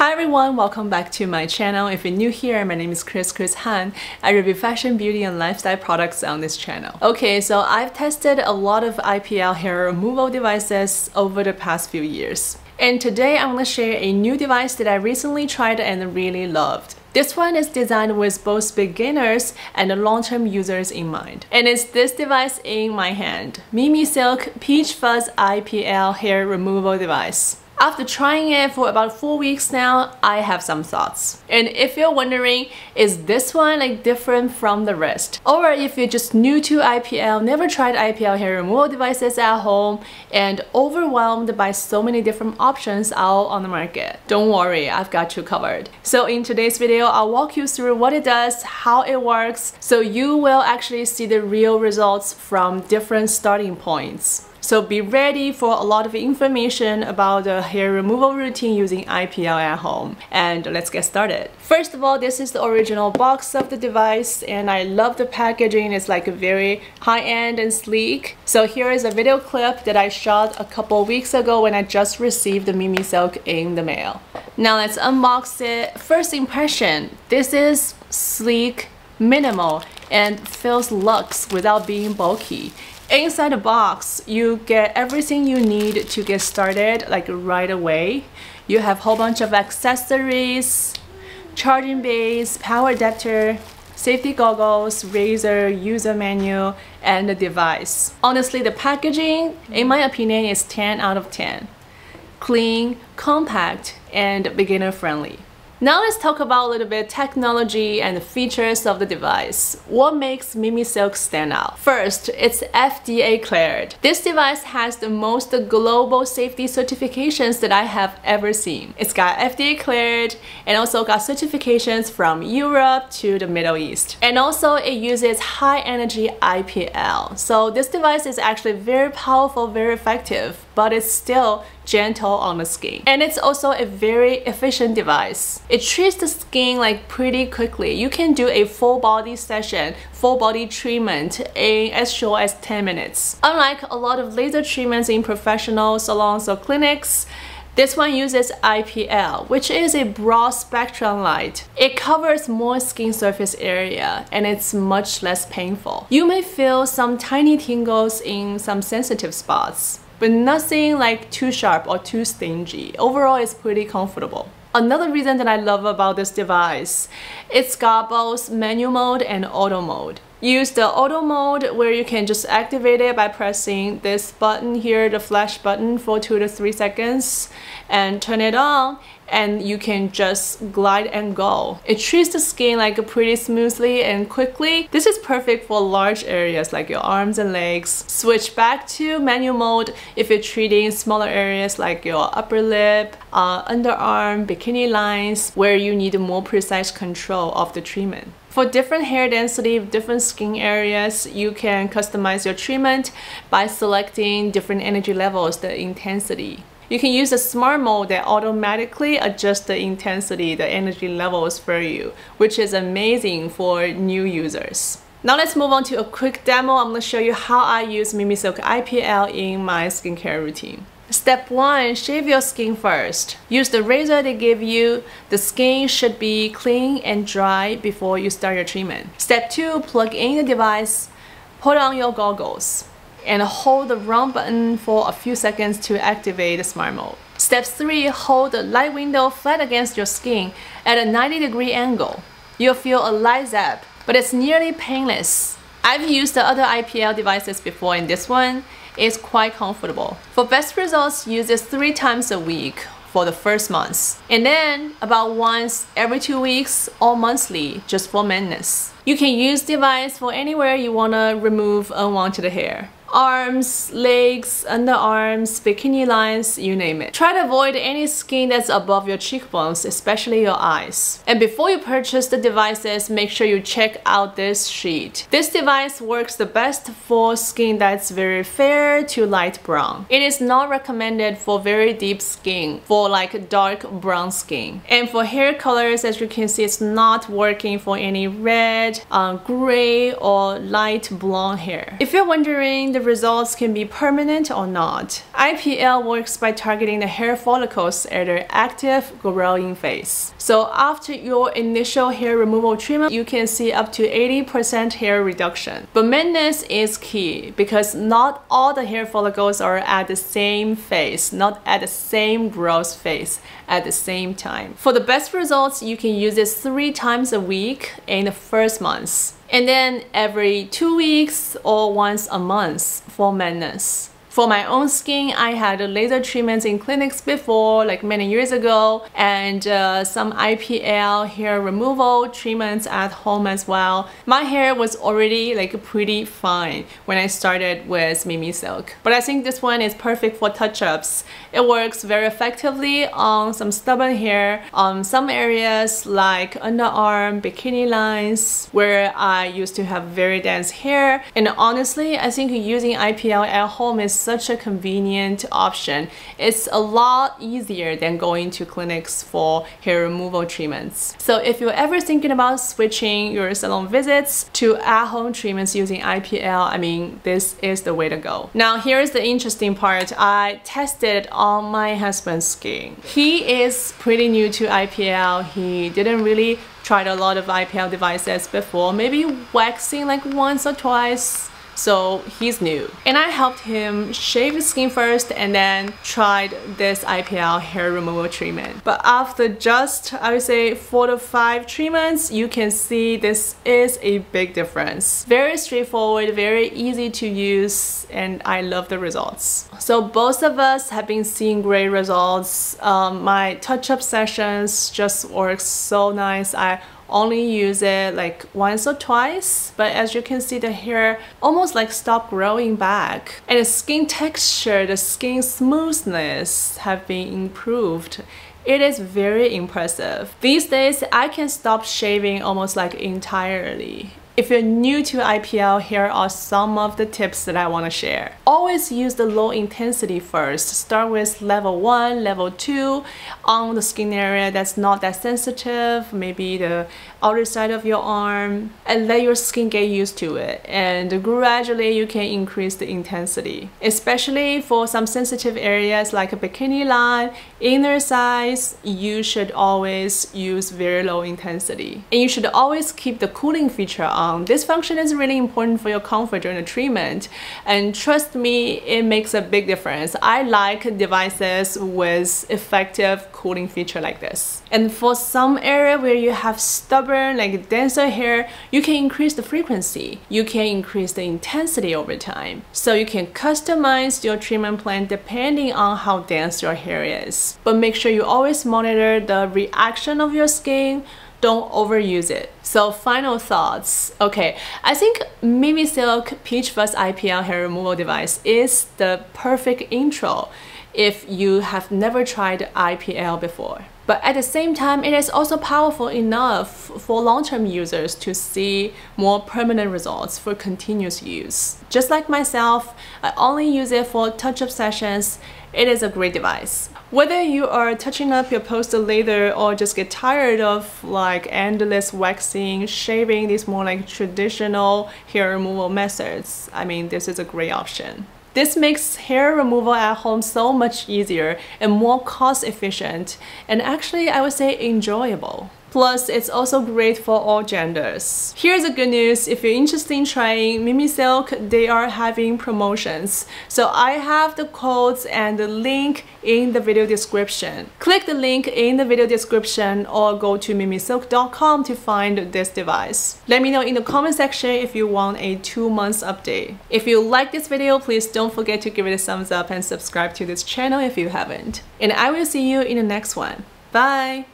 Hi everyone, welcome back to my channel. If you're new here, my name is Chris Han. I review fashion, beauty, and lifestyle products on this channel. Okay, so I've tested a lot of IPL hair removal devices over the past few years. And today I'm going to share a new device that I recently tried and really loved. This one is designed with both beginners and long-term users in mind. And it's this device in my hand, MimiSilk Peach Fuzz IPL hair removal device. After trying it for about 4 weeks now, I have some thoughts. And if you're wondering, is this one different from the rest? Or if you're just new to IPL, never tried IPL hair removal devices at home, and overwhelmed by so many different options out on the market, don't worry, I've got you covered. So in today's video, I'll walk you through what it does, how it works, so you will actually see the real results from different starting points. So be ready for a lot of information about the hair removal routine using IPL at home. And let's get started. First of all, this is the original box of the device, and I love the packaging. It's like a very high-end and sleek. So here is a video clip that I shot a couple weeks ago when I just received the MimiSilk in the mail. Now let's unbox it. First impression, this is sleek, minimal, and feels luxe without being bulky. Inside the box, you get everything you need to get started right away. You have a whole bunch of accessories, charging base, power adapter, safety goggles, razor, user manual, and the device. Honestly, the packaging, in my opinion, is 10 out of 10. Clean, compact, and beginner friendly. Now let's talk about a little bit technology and the features of the device. What makes MimiSilk stand out? First, it's FDA cleared. This device has the most global safety certifications that I have ever seen. It's got FDA cleared and also got certifications from Europe to the Middle East. And also it uses high energy IPL. So this device is actually very powerful, very effective, but it's still gentle on the skin. And it's also a very efficient device. It treats the skin pretty quickly. You can do a full body session, full body treatment in as short as 10 minutes. Unlike a lot of laser treatments in professional salons or clinics, this one uses IPL, which is a broad spectrum light. It covers more skin surface area and it's much less painful. You may feel some tiny tingles in some sensitive spots, but nothing too sharp or too stingy. Overall, it's pretty comfortable. Another reason that I love about this device, it's got both manual mode and auto mode. Use the auto mode where you can just activate it by pressing this button here, the flash button, for 2 to 3 seconds and turn it on, and you can just glide and go. It treats the skin pretty smoothly and quickly. This is perfect for large areas like your arms and legs. Switch back to manual mode if you're treating smaller areas like your upper lip, underarm, bikini lines, where you need more precise control of the treatment. For different hair density, different skin areas, you can customize your treatment by selecting different energy levels, the intensity. You can use the smart mode that automatically adjusts the intensity, the energy levels for you, which is amazing for new users. Now let's move on to a quick demo. I'm going to show you how I use MimiSilk IPL in my skincare routine. Step 1, shave your skin first. Use the razor they give you. The skin should be clean and dry before you start your treatment. Step 2, plug in the device, put on your goggles, and hold the wrong button for a few seconds to activate the smart mode. Step 3, hold the light window flat against your skin at a 90-degree angle. You'll feel a light zap, but it's nearly painless. I've used the other IPL devices before, and this one is quite comfortable. For best results, use this 3 times a week for the first month, and then about once every 2 weeks or monthly just for maintenance. You can use the device for anywhere you want to remove unwanted hair. Arms, legs, underarms, bikini lines, you name it. Try to avoid any skin that's above your cheekbones, especially your eyes. And before you purchase the devices, make sure you check out this sheet. This device works the best for skin that's very fair to light brown. It is not recommended for very deep skin, for dark brown skin. And for hair colors, as you can see, it's not working for any red, gray, or light blonde hair. If you're wondering the results can be permanent or not. IPL works by targeting the hair follicles at their active growing phase. So after your initial hair removal treatment, you can see up to 80% hair reduction. But maintenance is key because not all the hair follicles are at the same phase, not at the same growth phase at the same time. For the best results, you can use this 3 times a week in the first months, and then every 2 weeks or once a month for maintenance. For my own skin, I had laser treatments in clinics before, like many years ago, and some IPL hair removal treatments at home as well. My hair was already like pretty fine when I started with MimiSilk, but I think this one is perfect for touch-ups. It works very effectively on some stubborn hair, on some areas like underarm, bikini lines, where I used to have very dense hair. And honestly, I think using IPL at home is such a convenient option. It's a lot easier than going to clinics for hair removal treatments. So if you're ever thinking about switching your salon visits to at-home treatments using IPL, I mean, this is the way to go. Now, here's the interesting part. I tested on my husband's skin. He is pretty new to IPL. He didn't really try a lot of IPL devices before, maybe waxing like once or twice. So he's new. And I helped him shave his skin first and then tried this IPL hair removal treatment. But after just, I would say, 4 to 5 treatments, you can see this is a big difference. Very straightforward, very easy to use, and I love the results. So both of us have been seeing great results. My touch-up sessions just work so nice. I only use it like once or twice, but as you can see, the hair almost like stopped growing back, and the skin texture, the skin smoothness have been improved. It is very impressive. These days I can stop shaving almost like entirely. If you're new to IPL, here are some of the tips that I want to share. Always use the low intensity first. Start with level 1, level 2 on the skin area that's not that sensitive, maybe the outer side of your arm, and let your skin get used to it. And gradually you can increase the intensity. Especially for some sensitive areas like a bikini line, inner thighs, you should always use very low intensity. And you should always keep the cooling feature on. This function is really important for your comfort during the treatment, and trust me, it makes a big difference. I like devices with effective cooling feature like this. And for some area where you have stubborn, like denser hair, you can increase the frequency. You can increase the intensity over time. So you can customize your treatment plan depending on how dense your hair is. But make sure you always monitor the reaction of your skin. Don't overuse it. So final thoughts. Okay, I think MimiSilk Peach Fuzz IPL hair removal device is the perfect intro if you have never tried IPL before. But at the same time, it is also powerful enough for long-term users to see more permanent results for continuous use. Just like myself, I only use it for touch-up sessions. It is a great device. Whether you are touching up your poster later or just get tired of like endless waxing, shaving, these more like traditional hair removal methods, I mean, this is a great option. This makes hair removal at home so much easier and more cost efficient, and actually I would say enjoyable. Plus, it's also great for all genders. Here's the good news. If you're interested in trying MimiSilk, they are having promotions. So I have the codes and the link in the video description. Click the link in the video description or go to mimisilk.com to find this device. Let me know in the comment section if you want a 2-month update. If you like this video, please don't forget to give it a thumbs up and subscribe to this channel if you haven't. And I will see you in the next one. Bye!